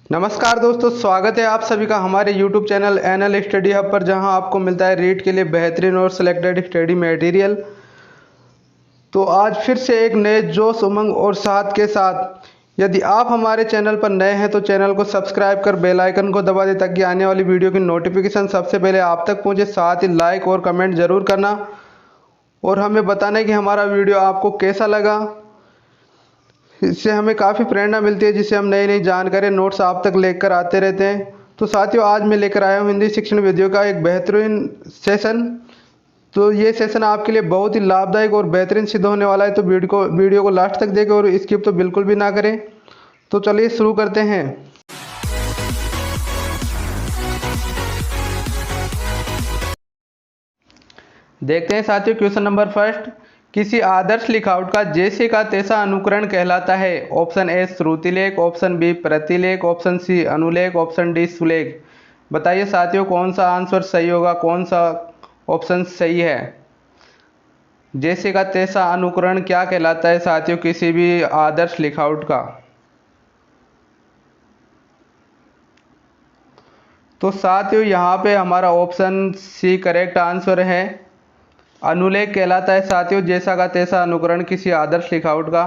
नमस्कार दोस्तों, स्वागत है आप सभी का हमारे YouTube channel NL study hub पर, जहां आपको मिलता है रीट के लिए बेहतरीन और सिलेक्टेड स्टडी मटेरियल। तो आज फिर से एक नए जोश, उमंग और साथ के साथ, यदि आप हमारे चैनल पर नए हैं तो चैनल को सब्सक्राइब कर बेल आइकन को दबा दें ताकि आने वाली वीडियो की नोटिफिकेशन सबसे पहले आप तक पहुंचे। साथ ही लाइक और कमेंट ज़रूर करना और हमें बताना कि हमारा वीडियो आपको कैसा लगा। इससे हमें काफ़ी प्रेरणा मिलती है, जिससे हम नई नई जानकारी नोट्स आप तक लेकर आते रहते हैं। तो साथियों, आज मैं लेकर आया हूँ हिंदी शिक्षण वीडियो का एक बेहतरीन सेशन। तो ये सेशन आपके लिए बहुत ही लाभदायक और बेहतरीन सिद्ध होने वाला है। तो वीडियो को लास्ट तक देखें और स्किप तो बिल्कुल भी ना करें। तो चलिए शुरू करते हैं। देखते हैं साथियों, क्वेश्चन नंबर फर्स्ट। किसी आदर्श लिखावट का जैसे का तैसा अनुकरण कहलाता है? ऑप्शन ए श्रुतिलेख, ऑप्शन बी प्रतिलेख, ऑप्शन सी अनुलेख, ऑप्शन डी सुलेख। बताइए साथियों, कौन सा आंसर सही होगा, कौन सा ऑप्शन सही है? जैसे का तैसा अनुकरण क्या कहलाता है साथियों किसी भी आदर्श लिखावट का? तो साथियों, यहाँ पे हमारा ऑप्शन सी करेक्ट आंसर है। अनुलेख कहलाता है साथियों जैसा का तैसा अनुकरण किसी आदर्श लिखावट का।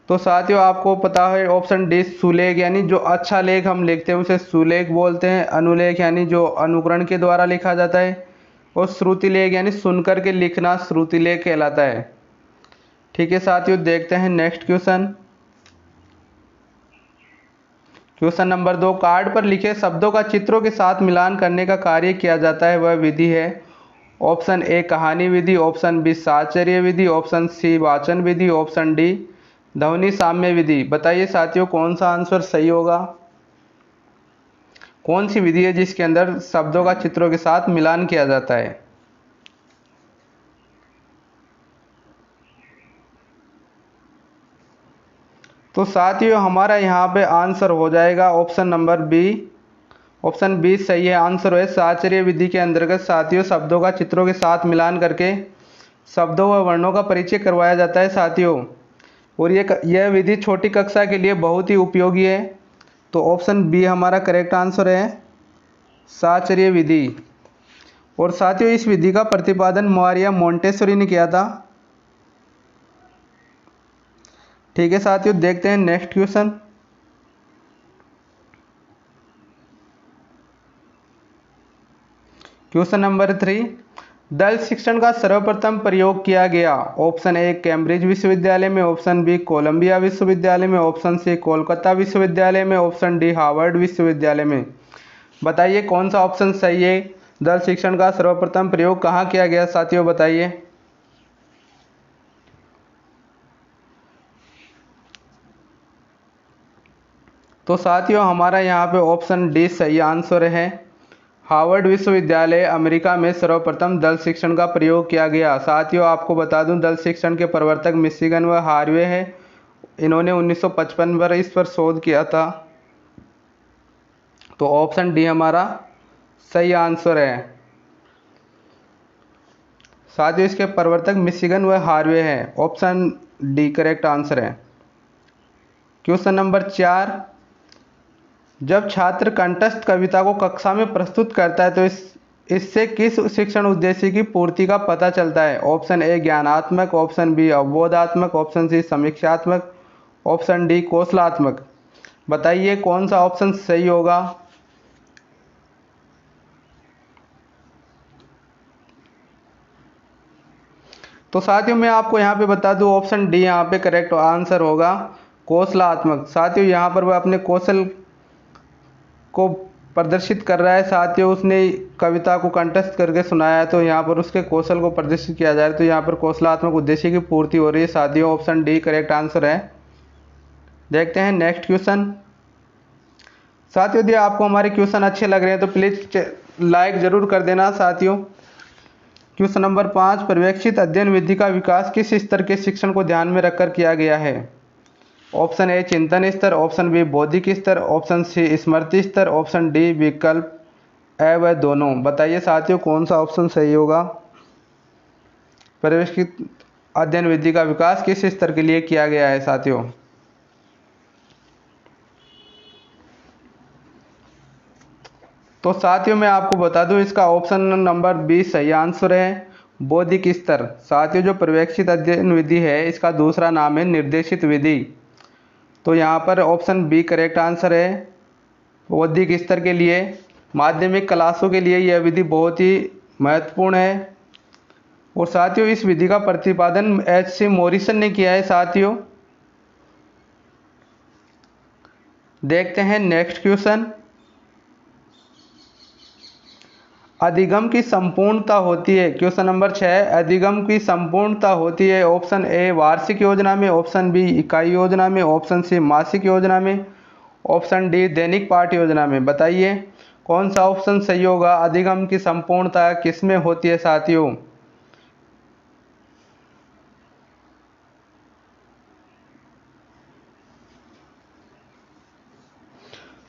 तो साथियों, आपको पता है ऑप्शन डी सुलेख, यानी जो अच्छा लेख हम लिखते हैं उसे सुलेख बोलते हैं। अनुलेख यानी जो अनुकरण के द्वारा लिखा जाता है। और श्रुतिलेख यानी सुनकर के लिखना श्रुतिलेख कहलाता है। ठीक है साथियों, देखते हैं next question. Question number 2। Card पर लिखे शब्दों का चित्रों के साथ मिलान करने का कार्य किया जाता है, वह विधि है? ऑप्शन ए कहानी विधि, ऑप्शन बी साहचर्य विधि, ऑप्शन सी वाचन विधि, ऑप्शन डी ध्वनि साम्य विधि। बताइए साथियों, कौन सा आंसर सही होगा? कौन सी विधि है जिसके अंदर शब्दों का चित्रों के साथ मिलान किया जाता है? तो साथियों, हमारा यहाँ पे आंसर हो जाएगा option number B. Option B सही है, आंसर है साहचर्य विधि के अंतर्गत साथियों शब्दों का चित्रों के साथ मिलान करके शब्दों व वर्णों का परिचय करवाया जाता है साथियों। और यह विधि छोटी कक्षा के लिए बहुत ही उपयोगी है। तो ऑप्शन बी हमारा करेक्ट आंसर है, साहचर्य विधि। और साथियों, इस विधि का प्रतिपादन मारिया मोंटेसोरी ने किया था। ठीक है साथियों, देखते हैं नेक्स्ट क्वेश्चन। Question number 3। दल शिक्षण का सर्वप्रथम प्रयोग किया गया? ऑप्शन ए कैम्ब्रिज विश्वविद्यालय में, ऑप्शन बी कोलंबिया विश्वविद्यालय में, ऑप्शन सी कोलकाता विश्वविद्यालय में, ऑप्शन डी हार्वर्ड विश्वविद्यालय में। बताइए कौन सा ऑप्शन सही है? दल शिक्षण का सर्वप्रथम प्रयोग कहाँ किया गया साथियों, बताइए। तो साथियों, हमारा यहाँ पे ऑप्शन डी सही आंसर है। हार्वर्ड विश्वविद्यालय अमेरिका में सर्वप्रथम दल शिक्षण का प्रयोग किया गया। साथियों, आपको बता दूं दल शिक्षण के प्रवर्तक मिशिगन व हार्वे हैं। इन्होंने 1955 पर इस पर शोध किया था। तो ऑप्शन डी हमारा सही आंसर है। साथियों, इसके प्रवर्तक मिशिगन व हार्वे हैं। ऑप्शन डी करेक्ट आंसर है। Question number 4। जब छात्र कंठस्थ कविता को कक्षा में प्रस्तुत करता है तो इससे किस शिक्षण उद्देश्य की पूर्ति का पता चलता है? ऑप्शन ए ज्ञानात्मक, ऑप्शन बी अवबोधात्मक, ऑप्शन सी समीक्षात्मक, ऑप्शन डी कौशलात्मक। बताइए कौन सा ऑप्शन सही होगा? तो साथियों, मैं आपको यहाँ पे बता दूं ऑप्शन डी यहाँ पे करेक्ट आंसर होगा, कौशलात्मक। साथियों, यहाँ पर वह अपने कौशल को प्रदर्शित कर रहा है। साथियों, उसने कविता को कंठस्थ करके सुनाया है, तो यहाँ पर उसके कौशल को प्रदर्शित किया जा रहा है। तो यहाँ पर कौशलात्मक उद्देश्य की पूर्ति हो रही है साथियों। ऑप्शन डी करेक्ट आंसर है। देखते हैं नेक्स्ट क्वेश्चन। साथियों, यदि आपको हमारे क्वेश्चन अच्छे लग रहे हैं तो प्लीज़ लाइक ज़रूर कर देना साथियों। Question number 5। पर्यवेक्षित अध्ययन विधि का विकास किस स्तर के शिक्षण को ध्यान में रखकर किया गया है? ऑप्शन ए चिंतन स्तर, ऑप्शन बी बौद्धिक स्तर, ऑप्शन सी स्मृति स्तर, ऑप्शन डी विकल्प ए व दोनों। बताइए साथियों, कौन सा ऑप्शन सही होगा? पर्यवेक्षित अध्ययन विधि का विकास किस स्तर के लिए किया गया है साथियों? तो साथियों मैं आपको बता दूं, इसका ऑप्शन नंबर 20 सही आंसर है, बौद्धिक स्तर। साथियों जो पर्यवेक्षित अध्ययन विधि है इसका दूसरा नाम है निर्देशित विधि। तो यहाँ पर ऑप्शन बी करेक्ट आंसर है। बौद्धिक स्तर के लिए माध्यमिक क्लासों के लिए यह विधि बहुत ही महत्वपूर्ण है। और साथियों इस विधि का प्रतिपादन एच.सी. मॉरिसन ने किया है। साथियों देखते हैं नेक्स्ट क्वेश्चन। अधिगम की संपूर्णता होती है, क्वेश्चन नंबर 6, अधिगम की संपूर्णता होती है ऑप्शन ए वार्षिक योजना में, ऑप्शन बी इकाई योजना में, ऑप्शन सी मासिक योजना में, ऑप्शन डी दैनिक पाठ योजना में। बताइए कौन सा ऑप्शन सही होगा। अधिगम की संपूर्णता किसमें होती है साथियों।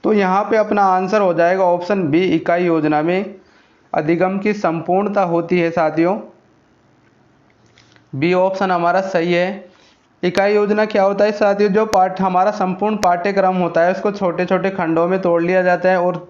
तो यहाँ पे अपना आंसर हो जाएगा ऑप्शन बी इकाई योजना में अधिगम की संपूर्णता होती है। साथियों बी ऑप्शन हमारा सही है। इकाई योजना क्या होता है साथियों, जो पाठ हमारा संपूर्ण पाठ्यक्रम होता है उसको छोटे छोटे खंडों में तोड़ लिया जाता है और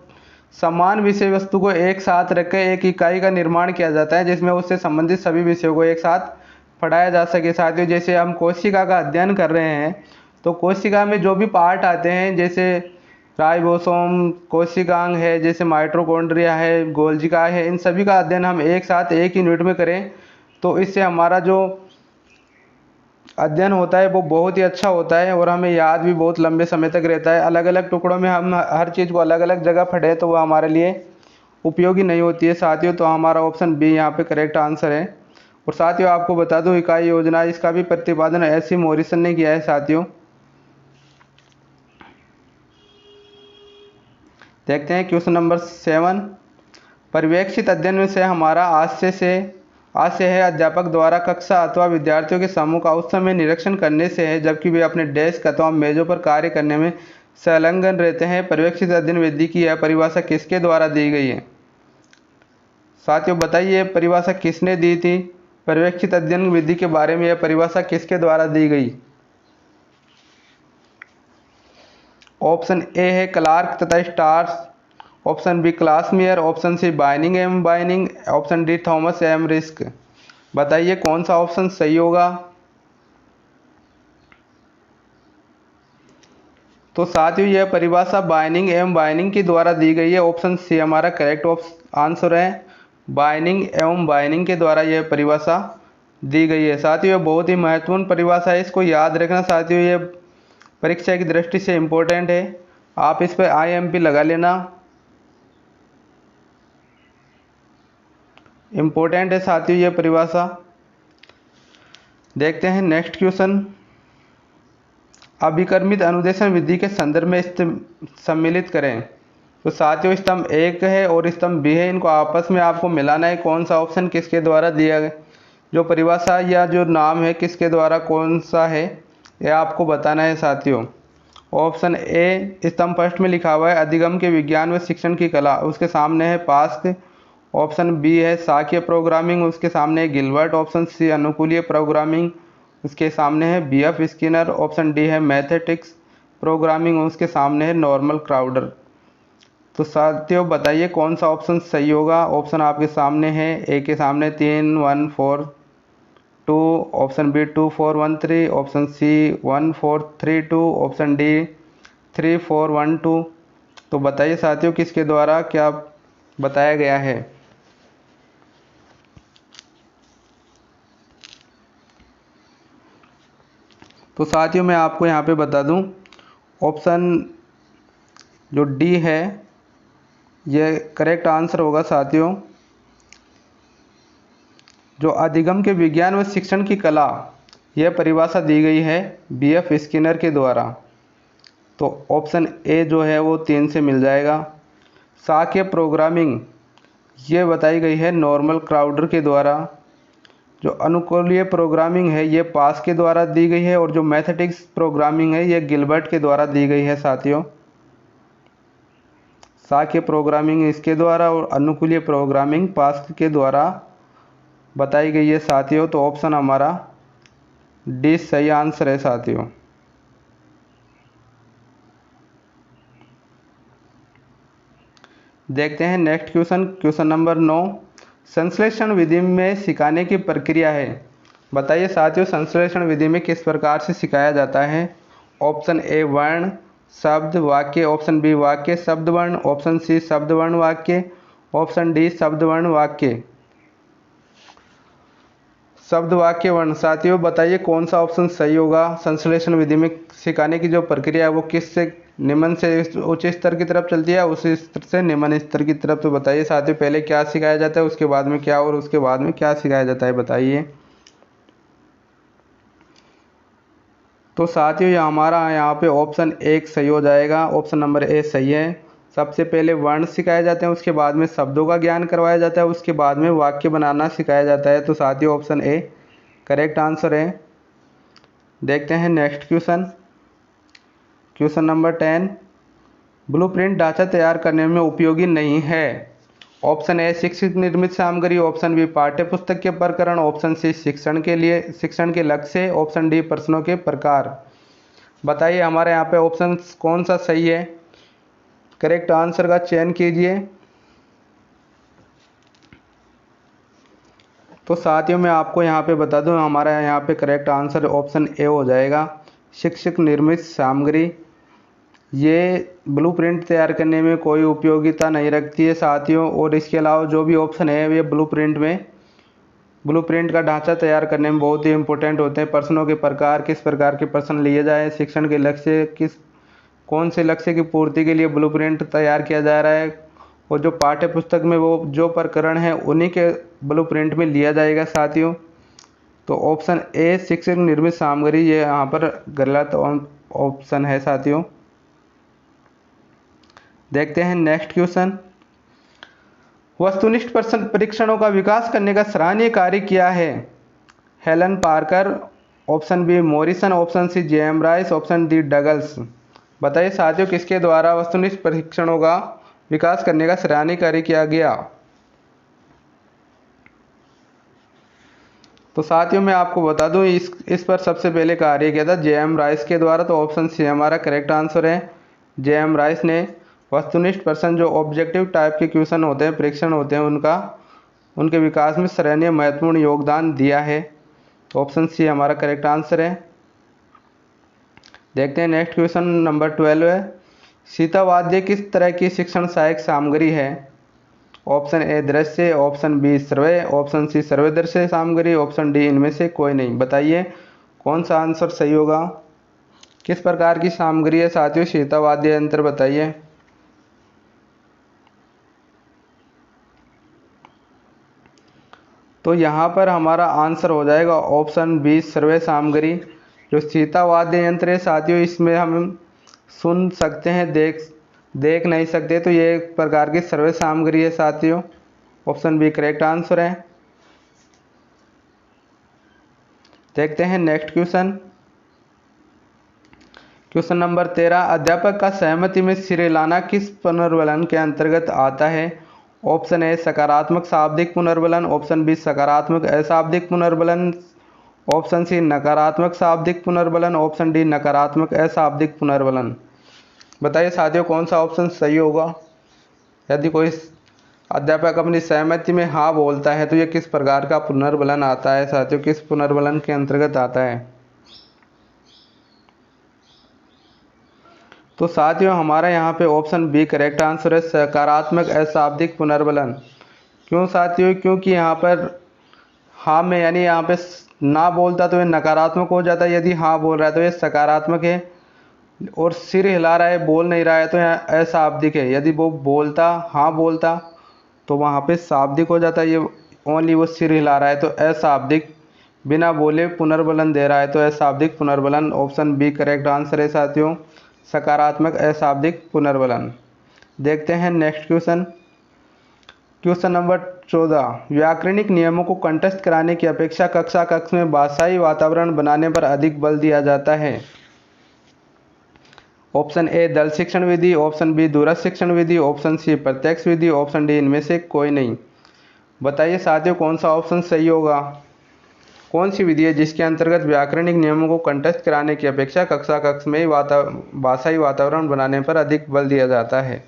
समान विषय वस्तु को एक साथ रखकर एक इकाई का निर्माण किया जाता है, जिसमें उससे संबंधित सभी विषयों को एक साथ पढ़ाया जा सके। साथियों जैसे हम कोशिका का अध्ययन कर रहे हैं तो कोशिका में जो भी पार्ट आते हैं जैसे राइबोसोम, कोशिकांग है, जैसे माइटोकॉन्ड्रिया है, गोल्जिका है, इन सभी का अध्ययन हम एक साथ एक ही यूनिट में करें तो इससे हमारा जो अध्ययन होता है वो बहुत ही अच्छा होता है और हमें याद भी बहुत लंबे समय तक रहता है। अलग अलग टुकड़ों में हम हर चीज़ को अलग अलग जगह पढ़े तो वो हमारे लिए उपयोगी नहीं होती है साथियों। तो हमारा ऑप्शन बी यहाँ पे करेक्ट आंसर है। और साथियों आपको बता दूं इकाई योजना इसका भी प्रतिपादन एच.सी. मॉरिसन ने किया है। साथियों देखते हैं क्वेश्चन नंबर 7, पर्यवेक्षित अध्ययन से हमारा आशय है अध्यापक द्वारा कक्षा अथवा विद्यार्थियों के समूह का उस समय निरीक्षण करने से है जबकि वे अपने डेस्क अथवा मेजों पर कार्य करने में संलग्न रहते हैं। पर्यवेक्षित अध्ययन विधि की यह परिभाषा किसके द्वारा दी गई है। साथियों बताइए परिभाषा किसने दी थी। पर्यवेक्षित अध्ययन विधि के बारे में यह परिभाषा किसके द्वारा दी गई। ऑप्शन ए है क्लार्क तथा Starr, option B Klausmeier, option C Bining M Bining, option D Thomas M Risk. बताइए कौन सा ऑप्शन सही होगा। तो साथियों यह परिभाषा बाइनिंग एवं बाइनिंग के द्वारा दी गई है। ऑप्शन सी हमारा करेक्ट आंसर है। बाइनिंग एवं बाइनिंग के द्वारा यह परिभाषा दी गई है। साथियों यह बहुत ही महत्वपूर्ण परिभाषा है, इसको याद रखना साथियों, ये परीक्षा की दृष्टि से इम्पोर्टेंट है। आप इस पर IMP लगा लेना, इम्पोर्टेंट है साथियों ये परिभाषा। देखते हैं नेक्स्ट क्वेश्चन। अभिकर्मित अनुदेशन विधि के संदर्भ में सम्मिलित करें। तो साथियों स्तंभ 1 है और स्तंभ बी है, इनको आपस में आपको मिलाना है कौन सा ऑप्शन किसके द्वारा दिया गया, जो परिभाषा या जो नाम है किसके द्वारा कौन सा है यह आपको बताना है साथियों। ऑप्शन ए स्तंभ फर्स्ट में लिखा हुआ है अधिगम के विज्ञान व शिक्षण की कला, उसके सामने है पास्क। ऑप्शन बी है शाकीय प्रोग्रामिंग, उसके सामने है गिलबर्ट। ऑप्शन सी अनुकूलीय प्रोग्रामिंग, उसके सामने है BF स्किनर। ऑप्शन डी है मैथमेटिक्स प्रोग्रामिंग, उसके सामने है नॉर्मल क्राउडर। तो साथियों बताइए कौन सा ऑप्शन सही होगा। ऑप्शन आपके सामने है, ए के सामने 3 1 4 2, option B 2 4 1 3, option C 1 4 3 2, option D 3 4 1 2। तो बताइए साथियों किसके द्वारा क्या बताया गया है। तो साथियों मैं आपको यहाँ पे बता दूँ ऑप्शन जो डी है ये करेक्ट आंसर होगा साथियों। जो अधिगम के विज्ञान व शिक्षण की कला यह परिभाषा दी गई है BF स्किनर के द्वारा। तो ऑप्शन ए जो है वो 3 से मिल जाएगा। शाकीय प्रोग्रामिंग ये बताई गई है नॉर्मल क्राउडर के द्वारा। जो अनुकूलीय प्रोग्रामिंग है ये पास के द्वारा दी गई है और जो मैथमेटिक्स प्रोग्रामिंग है ये गिलबर्ट के द्वारा दी गई है साथियों। शाकीय प्रोग्रामिंग इसके द्वारा और अनुकूलीय प्रोग्रामिंग पास के द्वारा बताई गई है साथियों। तो ऑप्शन हमारा डी सही आंसर है साथियों। देखते हैं नेक्स्ट क्वेश्चन, क्वेश्चन नंबर 9। संश्लेषण विधि में सिखाने की प्रक्रिया है। बताइए साथियों, संश्लेषण विधि में किस प्रकार से सिखाया जाता है। ऑप्शन ए वर्ण शब्द वाक्य, ऑप्शन बी वाक्य शब्द वर्ण, ऑप्शन सी शब्द वर्ण वाक्य, ऑप्शन डी शब्द वर्ण वाक्य। शब्द वाक्य वर्ण। साथियों बताइए कौन सा ऑप्शन सही होगा। संश्लेषण विधि में सिखाने की जो प्रक्रिया है वो किस से निम्न से उच्च स्तर की तरफ चलती है, उस स्तर से निम्न स्तर की तरफ। तो बताइए साथियों पहले क्या सिखाया जाता है, उसके बाद में क्या, और उसके बाद में क्या सिखाया जाता है, बताइए। तो साथियों ये हमारा यहाँ पे ऑप्शन एक सही हो जाएगा। ऑप्शन नंबर ए सही है। सबसे पहले वर्ण सिखाए जाते हैं, उसके बाद में शब्दों का ज्ञान करवाया जाता है, उसके बाद में वाक्य बनाना सिखाया जाता है। तो साथियों ऑप्शन ए करेक्ट आंसर है। देखते हैं next question, question number 10। Blueprint ढांचा तैयार करने में उपयोगी नहीं है। ऑप्शन ए शिक्षक निर्मित सामग्री, ऑप्शन बी पाठ्य पुस्तक के प्रकरण, ऑप्शन सी शिक्षण के लक्ष्य, ऑप्शन डी प्रश्नों के प्रकार। बताइए हमारे यहाँ पे ऑप्शन कौन सा सही है। करेक्ट आंसर का चयन कीजिए। तो साथियों मैं आपको यहाँ पे बता दूं, हमारा यहाँ पे करेक्ट आंसर ऑप्शन ए हो जाएगा, शिक्षक निर्मित सामग्री। ये ब्लूप्रिंट तैयार करने में कोई उपयोगिता नहीं रखती है साथियों। और इसके अलावा जो भी ऑप्शन है ये ब्लूप्रिंट का ढांचा तैयार करने में बहुत ही इंपॉर्टेंट होते हैं। प्रश्नों के प्रकार, किस प्रकार के प्रश्न लिए जाए, शिक्षण के लक्ष्य, कौन से लक्ष्य की पूर्ति के लिए ब्लूप्रिंट तैयार किया जा रहा है, और जो पाठ्य पुस्तक में वो जो प्रकरण है उन्हीं के ब्लूप्रिंट में लिया जाएगा साथियों। तो ऑप्शन ए शिक्षक निर्मित सामग्री ये यहाँ पर गलत ऑप्शन है साथियों। देखते हैं नेक्स्ट क्वेश्चन। वस्तुनिष्ठ परीक्षणों का विकास करने का सराहनीय कार्य किया है। Helen Parker, option B Morrison, option C J M Rice, option D Douglas. बताइए साथियों किसके द्वारा वस्तुनिष्ठ परीक्षणों का विकास करने का सराहनीय कार्य किया गया। तो साथियों मैं आपको बता दूं इस पर सबसे पहले कार्य किया था जेएम राइस के द्वारा। तो ऑप्शन सी हमारा करेक्ट आंसर है। जेएम राइस ने वस्तुनिष्ठ प्रश्न, जो ऑब्जेक्टिव टाइप के क्वेश्चन होते हैं, परीक्षण होते हैं, उनके विकास में सराहनीय महत्वपूर्ण योगदान दिया है। तो ऑप्शन सी हमारा करेक्ट आंसर है। देखते हैं नेक्स्ट क्वेश्चन नंबर 12 है। सीतावाद्य किस तरह की शिक्षण सहायक सामग्री है। ऑप्शन ए दृश्य, ऑप्शन बी श्रव्य, ऑप्शन सी श्रव्य दृश्य सामग्री, ऑप्शन डी इनमें से कोई नहीं। बताइए कौन सा आंसर सही होगा। किस प्रकार की सामग्री है साथियों सीतावाद्य यंत्र, बताइए। तो यहाँ पर हमारा आंसर हो जाएगा ऑप्शन बी श्रव्य सामग्री। जो सीतावाद्य यंत्र है साथियों इसमें हम सुन सकते हैं, देख नहीं सकते, तो ये एक प्रकार की श्रव्य सामग्री है साथियों। ऑप्शन बी करेक्ट आंसर है। देखते हैं नेक्स्ट क्वेश्चन, क्वेश्चन नंबर 13। अध्यापक का सहमति में सिरे लाना किस पुनर्वलन के अंतर्गत आता है। ऑप्शन ए सकारात्मक शाब्दिक पुनर्वलन, ऑप्शन बी सकारात्मक अशाब्दिक पुनर्वलन, ऑप्शन सी नकारात्मक शाब्दिक पुनर्वलन, ऑप्शन डी नकारात्मक अशाब्दिक पुनर्वलन। बताइए साथियों कौन सा ऑप्शन सही होगा। यदि कोई अध्यापक अपनी सहमति में हाँ बोलता है तो यह किस प्रकार का पुनर्वलन आता है साथियों, किस पुनर्वलन के अंतर्गत आता है। तो साथियों हमारा यहाँ पे ऑप्शन बी करेक्ट आंसर है, सकारात्मक अशाब्दिक पुनर्वलन। क्यों साथियों, क्योंकि यहाँ पर हाँ में यानी यहाँ पे ना बोलता तो ये नकारात्मक हो जाता है, यदि हाँ बोल रहा है तो ये सकारात्मक है, और सिर हिला रहा है बोल नहीं रहा है तो यहाँ अशाब्दिक है। यदि वो बोलता हाँ बोलता तो वहाँ पे शाब्दिक हो जाता है, ये ओनली वो सिर हिला रहा है तो अशाब्दिक, बिना बोले पुनर्वलन दे रहा है तो अशाब्दिक पुनर्वलन। ऑप्शन बी करेक्ट आंसर है साथियों, सकारात्मक अशाब्दिक पुनर्वलन। देखते हैं नेक्स्ट क्वेश्चन, क्वेश्चन नंबर 14। व्याकरणिक नियमों को कंठस्थ कराने की अपेक्षा कक्षा कक्ष में भाषाई वातावरण बनाने पर अधिक बल दिया जाता है। ऑप्शन ए दल शिक्षण विधि, ऑप्शन बी दूरस्थ शिक्षण विधि, ऑप्शन सी प्रत्यक्ष विधि, ऑप्शन डी इनमें से कोई नहीं। बताइए साथियों कौन सा ऑप्शन सही होगा। कौन सी विधि है जिसके अंतर्गत व्याकरणिक नियमों को कंठस्थ कराने की अपेक्षा कक्षा कक्ष में भाषाई वातावरण बनाने पर अधिक बल दिया जाता है।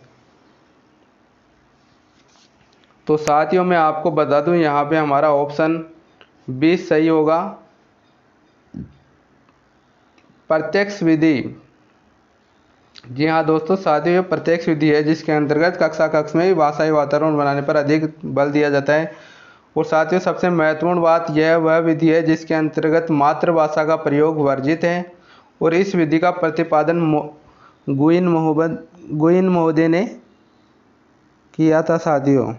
तो साथियों मैं आपको बता दूं, यहाँ पे हमारा ऑप्शन 20 सही होगा। प्रत्यक्ष विधि, जी हाँ दोस्तों, साथियों ये प्रत्यक्ष विधि है जिसके अंतर्गत कक्षा कक्ष में भाषाई वातावरण बनाने पर अधिक बल दिया जाता है। और साथियों सबसे महत्वपूर्ण बात यह वह विधि है जिसके अंतर्गत मातृभाषा का प्रयोग वर्जित है। और इस विधि का प्रतिपादन गुइन महोदय ने किया था साथियों।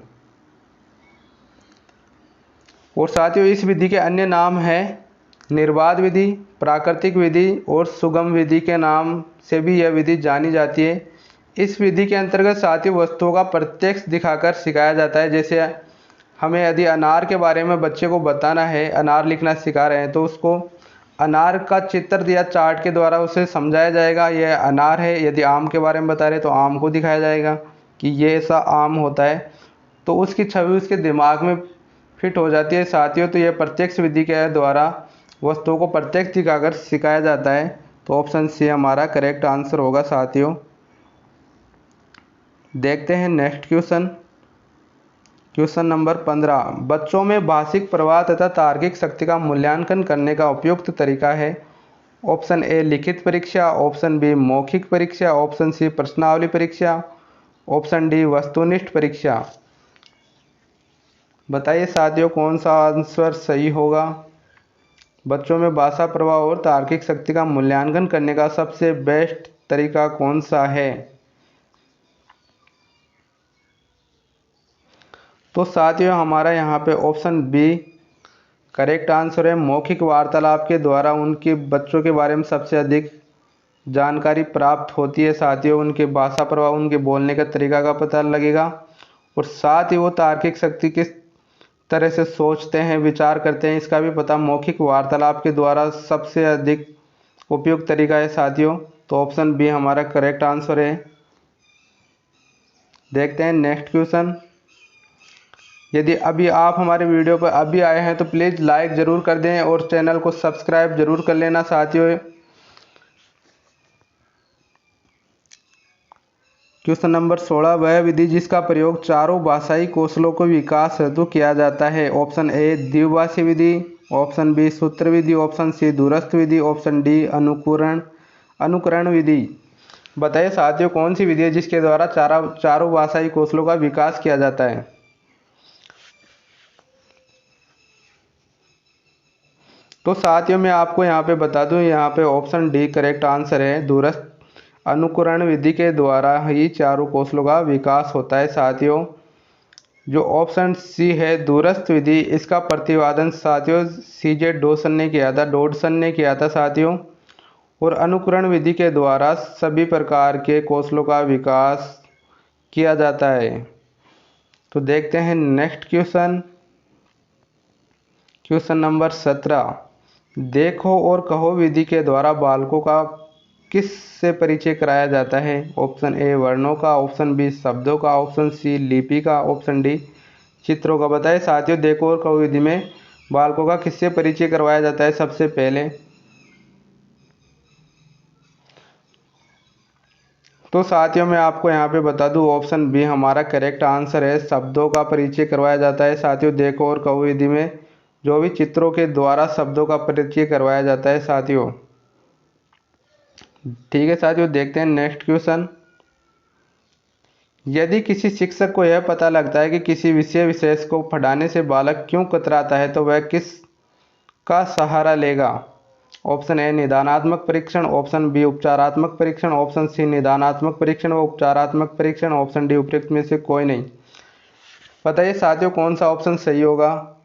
और साथियों इस विधि के अन्य नाम हैं निर्बाध विधि, प्राकृतिक विधि और सुगम विधि के नाम से भी यह विधि जानी जाती है। इस विधि के अंतर्गत साथियों वस्तुओं का प्रत्यक्ष दिखाकर सिखाया जाता है। जैसे हमें यदि अनार के बारे में बच्चे को बताना है, अनार लिखना सिखा रहे हैं, तो उसको अनार का चित्र या चार्ट के द्वारा उसे समझाया जाएगा यह अनार है। यदि आम के बारे में बता रहे तो आम को दिखाया जाएगा कि ये ऐसा आम होता है, तो उसकी छवि उसके दिमाग में फिट हो जाती है साथियों। तो यह प्रत्यक्ष विधि के द्वारा वस्तुओं को प्रत्यक्ष दिखाकर सिखाया जाता है। तो ऑप्शन सी हमारा करेक्ट आंसर होगा साथियों। देखते हैं नेक्स्ट क्वेश्चन, क्वेश्चन नंबर 15। बच्चों में भाषिक प्रवाह तथा तार्किक शक्ति का मूल्यांकन करने का उपयुक्त तरीका है। ऑप्शन ए लिखित परीक्षा, ऑप्शन बी मौखिक परीक्षा, ऑप्शन सी प्रश्नावली परीक्षा, ऑप्शन डी वस्तुनिष्ठ परीक्षा। बताइए साथियों कौन सा आंसर सही होगा। बच्चों में भाषा प्रवाह और तार्किक शक्ति का मूल्यांकन करने का सबसे बेस्ट तरीका कौन सा है। तो साथियों हमारा यहाँ पे ऑप्शन बी करेक्ट आंसर है। मौखिक वार्तालाप के द्वारा उनके बच्चों के बारे में सबसे अधिक जानकारी प्राप्त होती है साथियों। उनके भाषा प्रवाह, उनके बोलने का तरीका का पता लगेगा। और साथ ही वो तार्किक शक्ति किस तरह से सोचते हैं, विचार करते हैं, इसका भी पता मौखिक वार्तालाप के द्वारा सबसे अधिक उपयुक्त तरीका है साथियों। तो ऑप्शन बी हमारा करेक्ट आंसर है। देखते हैं नेक्स्ट क्वेश्चन। यदि अभी आप हमारे वीडियो पर अभी आए हैं तो प्लीज़ लाइक ज़रूर कर दें और चैनल को सब्सक्राइब ज़रूर कर लेना साथियों। Question number 16। वह विधि जिसका प्रयोग चारों भाषाई कौशलों को विकास हेतु किया जाता है। ऑप्शन ए द्विभाषी विधि, ऑप्शन बी सूत्र विधि, ऑप्शन सी दूरस्थ विधि, ऑप्शन डी अनुकरण विधि। बताइए साथियों कौन सी विधि है जिसके द्वारा चारों भाषाई कौशलों का विकास किया जाता है। तो साथियों मैं आपको यहाँ पे बता दूं, यहाँ पे ऑप्शन डी करेक्ट आंसर है। दूरस्थ अनुकरण विधि के द्वारा ही चारों कौशलों का विकास होता है साथियों। जो ऑप्शन सी है दूरस्थ विधि, इसका प्रतिपादन साथियों सीजे डॉडसन ने किया था साथियों। और अनुकरण विधि के द्वारा सभी प्रकार के कौशलों का विकास किया जाता है। तो देखते हैं नेक्स्ट क्वेश्चन, क्वेश्चन नंबर 17। देखो और कहो विधि के द्वारा बालकों का किस से परिचय कराया जाता है। ऑप्शन ए वर्णों का, ऑप्शन बी शब्दों का, ऑप्शन सी लिपि का, ऑप्शन डी चित्रों का। बताएं साथियों देखो और कहो विधि में बालकों का किससे परिचय करवाया जाता है सबसे पहले। तो साथियों मैं आपको यहाँ पे बता दूं, ऑप्शन बी हमारा करेक्ट आंसर है। शब्दों का परिचय करवाया जाता है साथियों देखो और कहो विधि में, जो भी चित्रों के द्वारा शब्दों का परिचय करवाया जाता है साथियों। ठीक है साथियों, देखते हैं नेक्स्ट क्वेश्चन। यदि किसी शिक्षक को यह पता लगता है कि किसी विषय विशेष को पढ़ाने से बालक क्यों कतराता है तो वह किस का सहारा लेगा। ऑप्शन ए निदानात्मक परीक्षण, ऑप्शन बी उपचारात्मक परीक्षण, ऑप्शन सी निदानात्मक परीक्षण व उपचारात्मक परीक्षण, ऑप्शन डी उपयुक्त में से कोई नहीं। बताइए साथियों कौन सा ऑप्शन सही होगा।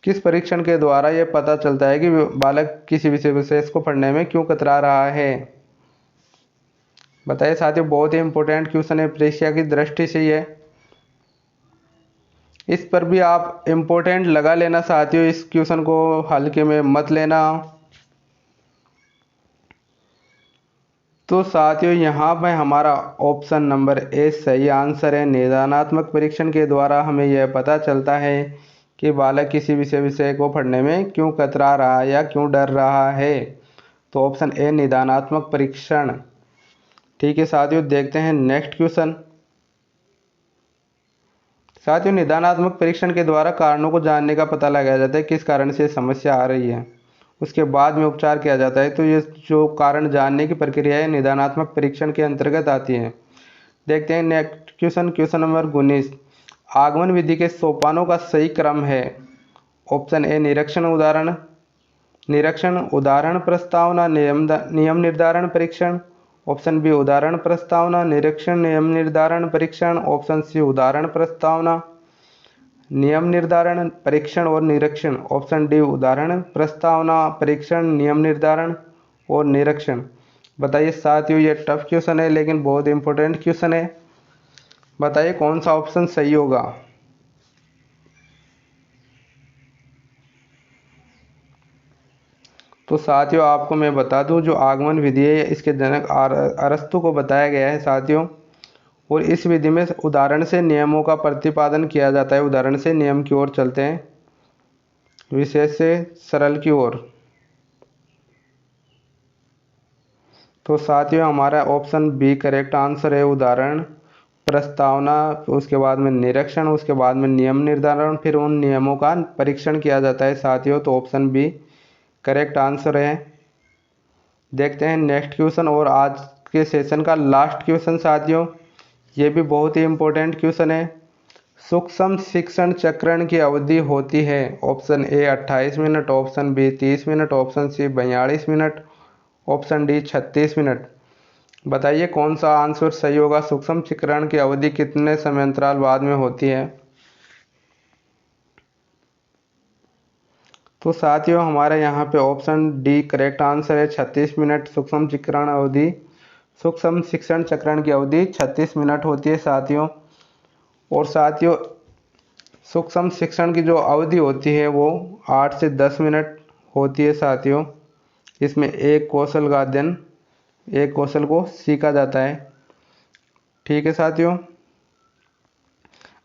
किस परीक्षण के द्वारा यह पता चलता है कि बालक किसी विषय विशेष को पढ़ने में क्यों कतरा रहा है। बताइए साथियों बहुत ही इंपॉर्टेंट क्वेश्चन है परीक्षा की दृष्टि से ये। इस पर भी आप इंपॉर्टेंट लगा लेना साथियों, इस क्वेश्चन को हल्के में मत लेना। तो साथियों यहाँ पर हमारा ऑप्शन नंबर ए सही आंसर है। निदानात्मक परीक्षण के द्वारा हमें यह पता चलता है कि बालक किसी विषय को पढ़ने में क्यों कतरा रहा है या क्यों डर रहा है। तो ऑप्शन ए निदानात्मक परीक्षण। ठीक है साथियों, देखते हैं नेक्स्ट क्वेश्चन। साथियों, निदानात्मक परीक्षण के द्वारा कारणों को जानने का पता लगाया जाता है, किस कारण से समस्या आ रही है, उसके बाद में उपचार किया जाता है। तो ये जो कारण जानने की प्रक्रिया है निदानात्मक परीक्षण के अंतर्गत आती है। देखते हैं नेक्स्ट क्वेश्चन, क्वेश्चन नंबर 19। आगमन विधि के सोपानों का सही क्रम है। ऑप्शन ए निरीक्षण उदाहरण प्रस्तावना नियम निर्धारण परीक्षण। ऑप्शन बी उदाहरण प्रस्तावना निरीक्षण नियम निर्धारण परीक्षण। ऑप्शन सी उदाहरण प्रस्तावना नियम निर्धारण परीक्षण और निरीक्षण। ऑप्शन डी उदाहरण प्रस्तावना परीक्षण नियम निर्धारण और निरीक्षण। बताइए साथियों, ये टफ क्वेश्चन है लेकिन बहुत इंपॉर्टेंट क्वेश्चन है। बताइए कौन सा ऑप्शन सही होगा। तो साथियों, आपको मैं बता दूं, जो आगमन विधि है इसके जनक अरस्तु को बताया गया है साथियों। और इस विधि में उदाहरण से नियमों का प्रतिपादन किया जाता है। उदाहरण से नियम की ओर चलते हैं, विशेष से सरल की ओर। तो साथियों, हमारा ऑप्शन बी करेक्ट आंसर है। उदाहरण प्रस्तावना, उसके बाद में निरीक्षण, उसके बाद में नियम निर्धारण, फिर उन नियमों का परीक्षण किया जाता है साथियों। तो ऑप्शन बी करेक्ट आंसर है। देखते हैं नेक्स्ट क्वेश्चन और आज के सेशन का लास्ट क्वेश्चन साथियों। ये भी बहुत ही इम्पोर्टेंट क्वेश्चन है। सूक्ष्म शिक्षण चक्रण की अवधि होती है। Option A 28 minute, option B 30 minute, option C 42 minute, option D 36 minute. बताइए कौन सा आंसर सही होगा। सूक्ष्म शिक्षण की अवधि कितने समयांतराल बाद में होती है। तो साथियों, हमारे यहाँ पे ऑप्शन डी करेक्ट आंसर है। 36 मिनट सूक्ष्म शिक्षण चक्रण की अवधि 36 मिनट होती है साथियों। और साथियों, सूक्ष्म शिक्षण की जो अवधि होती है वो 8 से 10 मिनट होती है साथियों। इसमें एक कौशल का अध्ययन, एक कौशल को सीखा जाता है। ठीक है साथियों,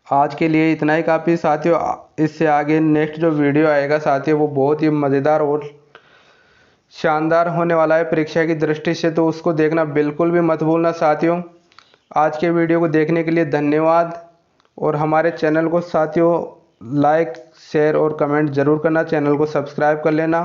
आज के लिए इतना ही काफ़ी साथियों। इससे आगे नेक्स्ट जो वीडियो आएगा साथियों वो बहुत ही मज़ेदार और शानदार होने वाला है परीक्षा की दृष्टि से, तो उसको देखना बिल्कुल भी मत भूलना साथियों। आज के वीडियो को देखने के लिए धन्यवाद। और हमारे चैनल को साथियों लाइक शेयर और कमेंट ज़रूर करना, चैनल को सब्सक्राइब कर लेना।